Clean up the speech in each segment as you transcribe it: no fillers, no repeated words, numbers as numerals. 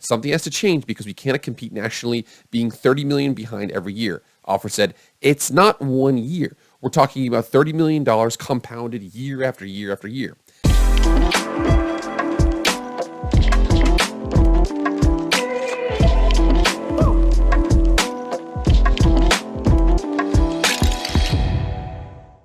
Something has to change because we cannot compete nationally being 30 million behind every year. Offer said, it's not 1 year. We're talking about $30 million compounded year after year after year.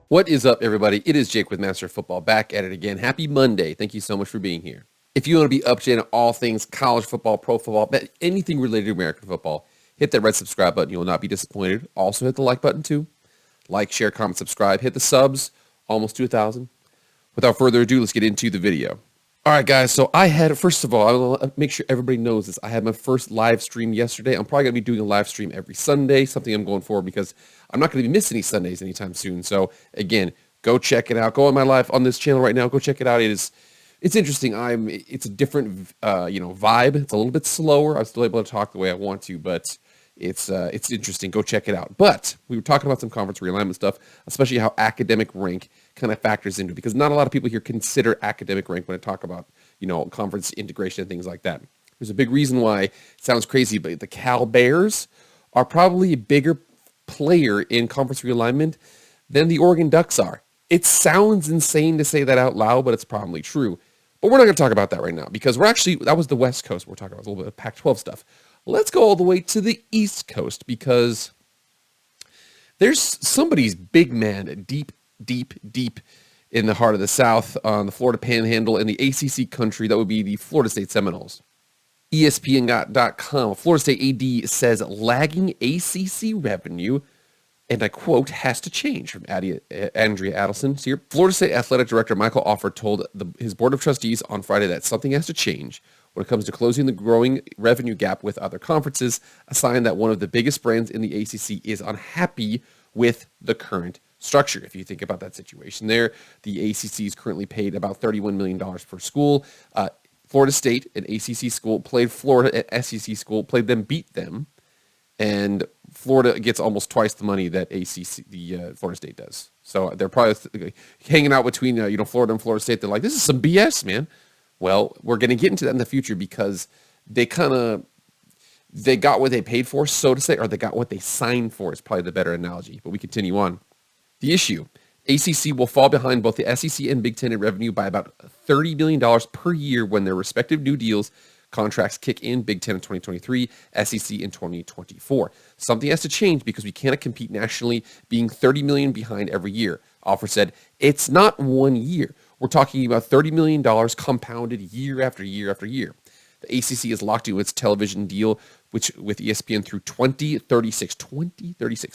What is up, everybody? It is Jake with Master of Football, back at it again. Happy Monday. Thank you so much for being here. If you want to be up to date on all things college football, pro football, anything related to American football, hit that red subscribe button. You will not be disappointed. Also hit the like button too. Like, share, comment, subscribe. Hit the subs. Almost to 1,000. Without further ado, let's get into the video. All right, guys. So I had, first of all, I want to make sure everybody knows this. I had my first live stream yesterday. I'm probably going to be doing a live stream every Sunday, something I'm going for because I'm not going to be missing any Sundays anytime soon. So again, go check it out. Go on my live on this channel right now. Go check it out. It's interesting. It's a different, vibe. It's a little bit slower. I'm still able to talk the way I want to, but it's interesting. Go check it out. But we were talking about some conference realignment stuff, especially how academic rank kind of factors into it, because not a lot of people here consider academic rank when I talk about, conference integration and things like that. There's a big reason why it sounds crazy, but the Cal Bears are probably a bigger player in conference realignment than the Oregon Ducks are. It sounds insane to say that out loud, but it's probably true. But we're not going to talk about that right now because that was the West Coast we're talking about, a little bit of Pac-12 stuff. Let's go all the way to the East Coast because there's somebody's big man deep in the heart of the South on the Florida Panhandle in the ACC country. That would be the Florida State Seminoles. ESPN.com, Florida State AD says lagging ACC revenue, and I quote, has to change, from Andrea Adelson here. Florida State Athletic Director Michael Offer told his Board of Trustees on Friday that something has to change when it comes to closing the growing revenue gap with other conferences, a sign that one of the biggest brands in the ACC is unhappy with the current structure. If you think about that situation there, the ACC is currently paid about $31 million per school. Florida State, an ACC school, played Florida, an SEC school, played them, beat them, and Florida gets almost twice the money that Florida State does. So they're probably hanging out between Florida and Florida State. They're like, this is some BS, man. Well, we're going to get into that in the future because they got what they paid for, so to say, or they got what they signed for is probably the better analogy. But we continue on. The issue, ACC will fall behind both the SEC and Big Ten in revenue by about $30 million per year when their respective new deals contracts kick in, Big Ten in 2023, SEC in 2024. Something has to change because we cannot compete nationally being 30 million behind every year. Offer said, it's not 1 year. We're talking about $30 million compounded year after year after year. The ACC is locked into its television deal, which with ESPN through 2036,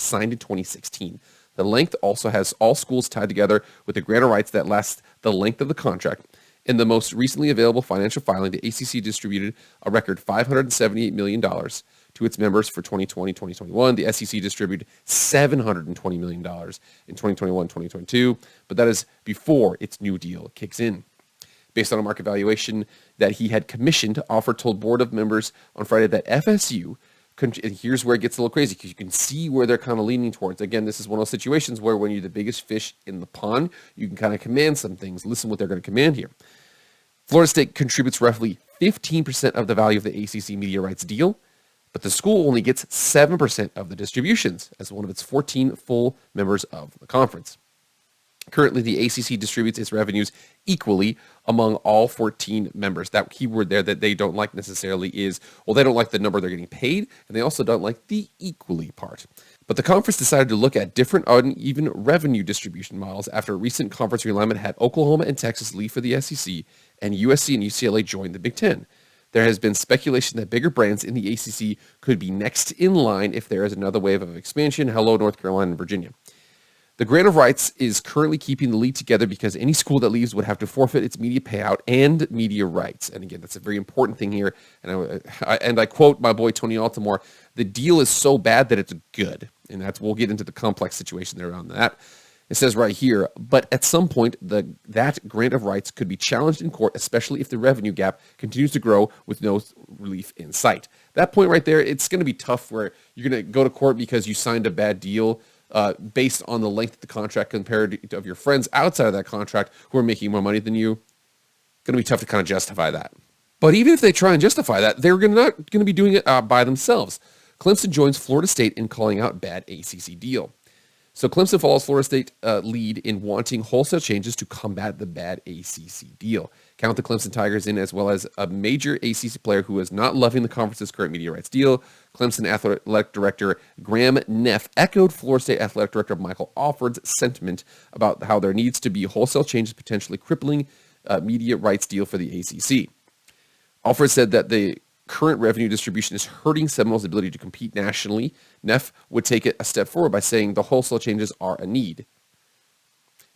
signed in 2016. The length also has all schools tied together with a grant of rights that lasts the length of the contract. In the most recently available financial filing, the ACC distributed a record $578 million to its members for 2020-2021. The SEC distributed $720 million in 2021-2022, but that is before its new deal kicks in. Based on a market valuation that he had commissioned, Offer told board of members on Friday that FSU, and here's where it gets a little crazy because you can see where they're kind of leaning towards. Again, this is one of those situations where when you're the biggest fish in the pond, you can kind of command some things. Listen what they're going to command here. Florida State contributes roughly 15% of the value of the ACC media rights deal, but the school only gets 7% of the distributions as one of its 14 full members of the conference. Currently, the ACC distributes its revenues equally among all 14 members. That keyword there that they don't like necessarily is, well, they don't like the number they're getting paid, and they also don't like the equally part. But the conference decided to look at different uneven revenue distribution models after a recent conference realignment had Oklahoma and Texas leave for the SEC, and USC and UCLA joined the Big Ten. There has been speculation that bigger brands in the ACC could be next in line if there is another wave of expansion. Hello, North Carolina and Virginia. The grant of rights is currently keeping the league together because any school that leaves would have to forfeit its media payout and media rights. And again, that's a very important thing here. And I quote my boy Tony Altimore, the deal is so bad that it's good. And we'll get into the complex situation there around that. It says right here, but at some point, that grant of rights could be challenged in court, especially if the revenue gap continues to grow with no relief in sight. That point right there, it's going to be tough where you're going to go to court because you signed a bad deal based on the length of the contract compared to of your friends outside of that contract who are making more money than you. Going to be tough to kind of justify that. But even if they try and justify that, they're not going to be doing it by themselves. Clemson joins Florida State in calling out bad ACC deal. So Clemson follows Florida State lead in wanting wholesale changes to combat the bad ACC deal. Count the Clemson Tigers in as well as a major ACC player who is not loving the conference's current media rights deal. Clemson Athletic Director Graham Neff echoed Florida State Athletic Director Michael Alford's sentiment about how there needs to be wholesale changes potentially crippling media rights deal for the ACC. Alford said that the current revenue distribution is hurting Seminoles' ability to compete nationally. Neff would take it a step forward by saying the wholesale changes are a need.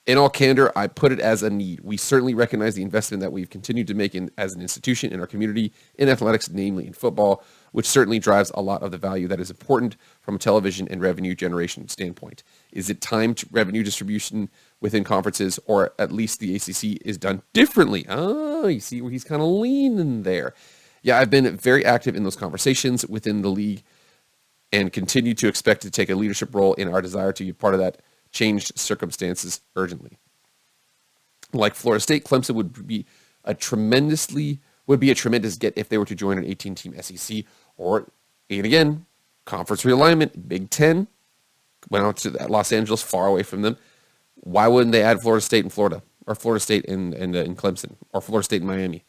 In all candor, I put it as a need. We certainly recognize the investment that we've continued to make as an institution in our community, in athletics, namely in football, which certainly drives a lot of the value that is important from a television and revenue generation standpoint. Is it timed revenue distribution within conferences, or at least the ACC is done differently? Oh, you see where he's kind of leaning there. Yeah, I've been very active in those conversations within the league and continue to expect to take a leadership role in our desire to be part of that changed circumstances urgently. Like Florida State, Clemson would be a tremendous get if they were to join an 18-team SEC or, and again, conference realignment. Big Ten went out to Los Angeles, far away from them. Why wouldn't they add Florida State in Florida, or Florida State in Clemson, or Florida State in Miami?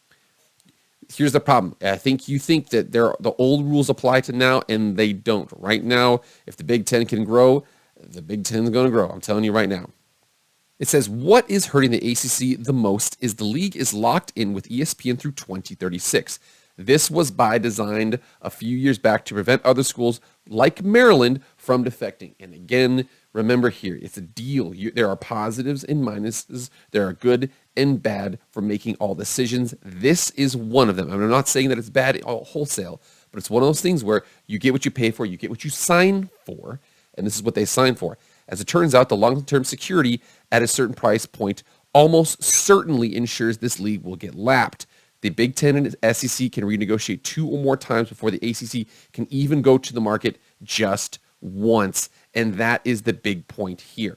Here's the problem. I think you think that the old rules apply to now, and they don't. Right now, if the Big Ten can grow, the Big Ten is going to grow. I'm telling you right now. It says, what is hurting the ACC the most is the league is locked in with ESPN through 2036. This was by design a few years back to prevent other schools like Maryland from defecting. And again, remember here, it's a deal. There are positives and minuses. There are good and bad for making all decisions. This is one of them. I'm not saying that it's bad wholesale, but it's one of those things where you get what you pay for, you get what you sign for, and this is what they sign for. As it turns out, the long-term security at a certain price point almost certainly ensures this league will get lapped. The Big Ten and SEC can renegotiate 2 or more times before the ACC can even go to the market just once. And that is the big point here.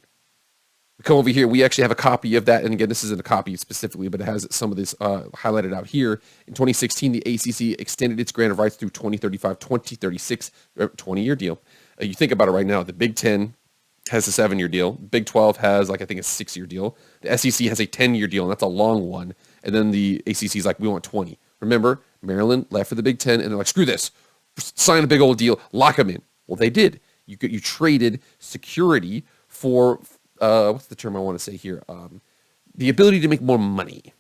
We come over here. We actually have a copy of that. And again, this isn't a copy specifically, but it has some of this highlighted out here. In 2016, the ACC extended its grant of rights through 2035, 2036, 20-year deal. You think about it right now. The Big Ten has a 7-year deal. Big 12 has, I think, a 6-year deal. The SEC has a 10-year deal, and that's a long one. And then the ACC is like, we want 20. Remember, Maryland left for the Big Ten, and they're like, screw this. Sign a big old deal. Lock them in. Well, they did. You traded security for, what's the term I want to say here? The ability to make more money.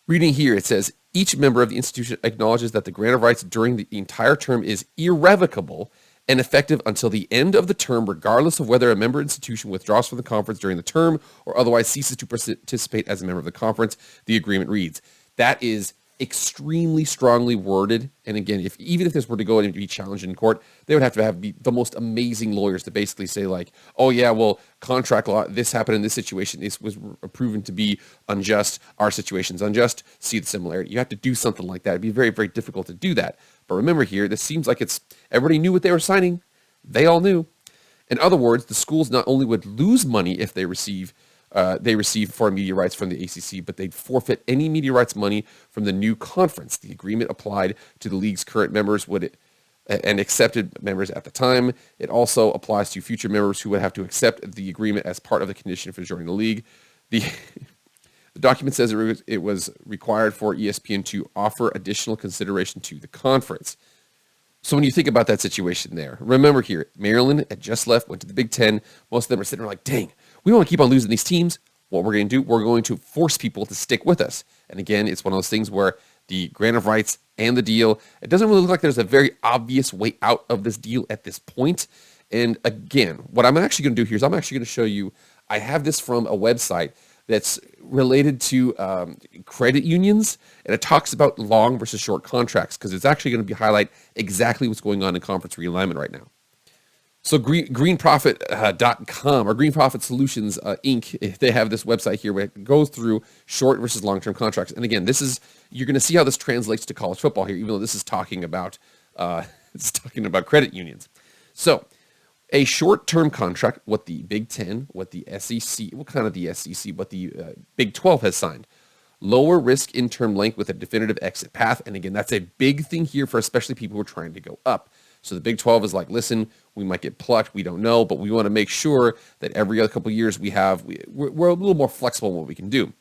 Reading here, it says, each member of the institution acknowledges that the grant of rights during the entire term is irrevocable and effective until the end of the term, regardless of whether a member institution withdraws from the conference during the term or otherwise ceases to participate as a member of the conference, the agreement reads. That is extremely strongly worded. And again, even if this were to go and be challenged in court, they would have to have the most amazing lawyers to basically say like, oh yeah, well, contract law, this happened in this situation. This was proven to be unjust. Our situation's unjust. See the similarity. You have to do something like that. It'd be very, very difficult to do that. But remember here, this seems like everybody knew what they were signing. They all knew. In other words, the schools not only would lose money if they receive foreign media rights from the ACC, but they'd forfeit any media rights money from the new conference. The agreement applied to the league's current members and accepted members at the time. It also applies to future members who would have to accept the agreement as part of the condition for joining the league. The document says it was required for ESPN to offer additional consideration to the conference. So when you think about that situation there, remember here, Maryland had just left, went to the Big Ten. Most of them are sitting there like, dang, we don't want to keep on losing these teams. What we're going to do, we're going to force people to stick with us. And again, it's one of those things where the grant of rights and the deal, it doesn't really look like there's a very obvious way out of this deal at this point. And again, what I'm actually going to do here is I'm actually going to show you, I have this from a website that's related to credit unions, and it talks about long versus short contracts because it's actually going to highlight exactly what's going on in conference realignment right now. So greenprofit.com or Green Profit Solutions Inc., they have this website here where it goes through short versus long-term contracts. And again, you're going to see how this translates to college football here, even though this is talking about credit unions. So a short-term contract, what the Big Ten, what the SEC, what kind of the SEC, what the Big 12 has signed. lower risk in term length with a definitive exit path. And again, that's a big thing here for especially people who are trying to go up. So the Big 12 is like, listen, we might get plucked, we don't know, but we want to make sure that every other couple of years we're a little more flexible in what we can do.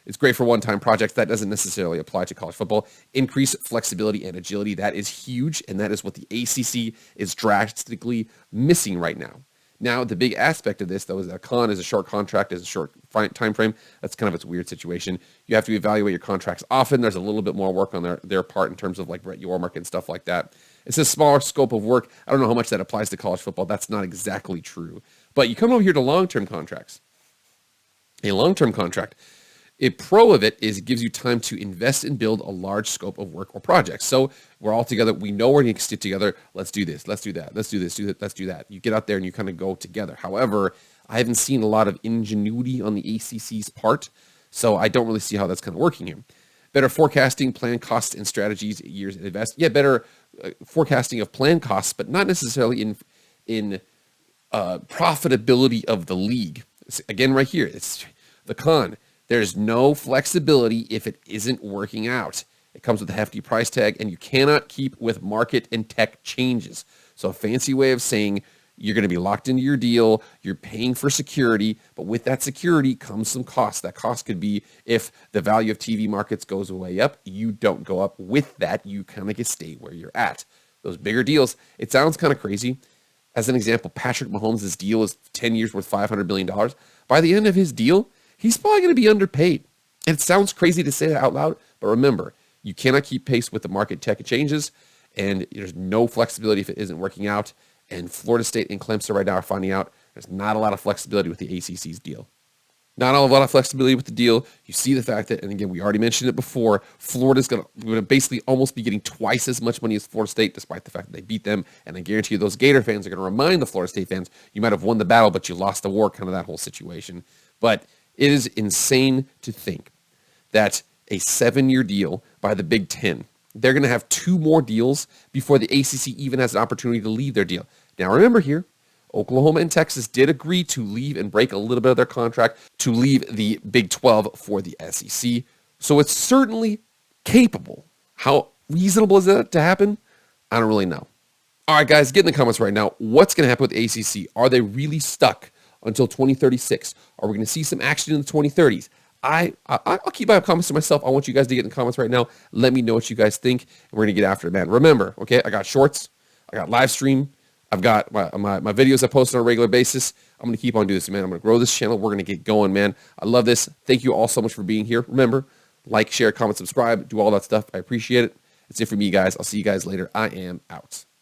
It's great for one-time projects. That doesn't necessarily apply to college football. Increase flexibility and agility. That is huge, and that is what the ACC is drastically missing right now. Now, the big aspect of this, though, is that a con is a short contract, is a short time frame. That's kind of its weird situation. You have to evaluate your contracts often. There's a little bit more work on their part in terms of like Brett Yormark and stuff like that. It's a smaller scope of work. I don't know how much that applies to college football. That's not exactly true. But you come over here to long-term contracts. A long-term contract, a pro of it is it gives you time to invest and build a large scope of work or projects. So we're all together. We know we're going to stick together. Let's do this. Let's do that. Let's do this. Do that. Let's do that. You get out there and you kind of go together. However, I haven't seen a lot of ingenuity on the ACC's part, so I don't really see how that's kind of working here. Better forecasting, plan costs and strategies years in advance. Yeah, better forecasting of plan costs, but not necessarily in profitability of the league. Again, right here, it's the con. There's no flexibility if it isn't working out. It comes with a hefty price tag, and you cannot keep with market and tech changes. So a fancy way of saying you're going to be locked into your deal, you're paying for security, but with that security comes some cost. That cost could be if the value of TV markets goes way up, you don't go up with that. You kind of stay where you're at. Those bigger deals, it sounds kind of crazy. As an example, Patrick Mahomes' deal is 10 years worth $500 million. By the end of his deal, he's probably going to be underpaid. And it sounds crazy to say that out loud, but remember, you cannot keep pace with the market tech changes, and there's no flexibility if it isn't working out. And Florida State and Clemson right now are finding out there's not a lot of flexibility with the ACC's deal. Not a lot of flexibility with the deal. You see the fact that, and again, we already mentioned it before, Florida's going to basically almost be getting twice as much money as Florida State, despite the fact that they beat them. And I guarantee you those Gator fans are going to remind the Florida State fans, you might have won the battle, but you lost the war, kind of that whole situation. But it is insane to think that a 7-year deal by the Big Ten, they're going to have 2 more deals before the ACC even has an opportunity to leave their deal. Now remember here, Oklahoma and Texas did agree to leave and break a little bit of their contract to leave the Big 12 for the SEC. So it's certainly capable. How reasonable is that to happen? I don't really know. All right, guys, get in the comments right now. What's going to happen with the ACC? Are they really stuck until 2036? Are we going to see some action in the 2030s? I'll keep my comments to myself. I want you guys to get in the comments right now. Let me know what you guys think, and we're going to get after it, man. Remember, okay, I got shorts. I got live stream. I've got my videos I post on a regular basis. I'm going to keep on doing this, man. I'm going to grow this channel. We're going to get going, man. I love this. Thank you all so much for being here. Remember, like, share, comment, subscribe, do all that stuff. I appreciate it. That's it for me, guys. I'll see you guys later. I am out.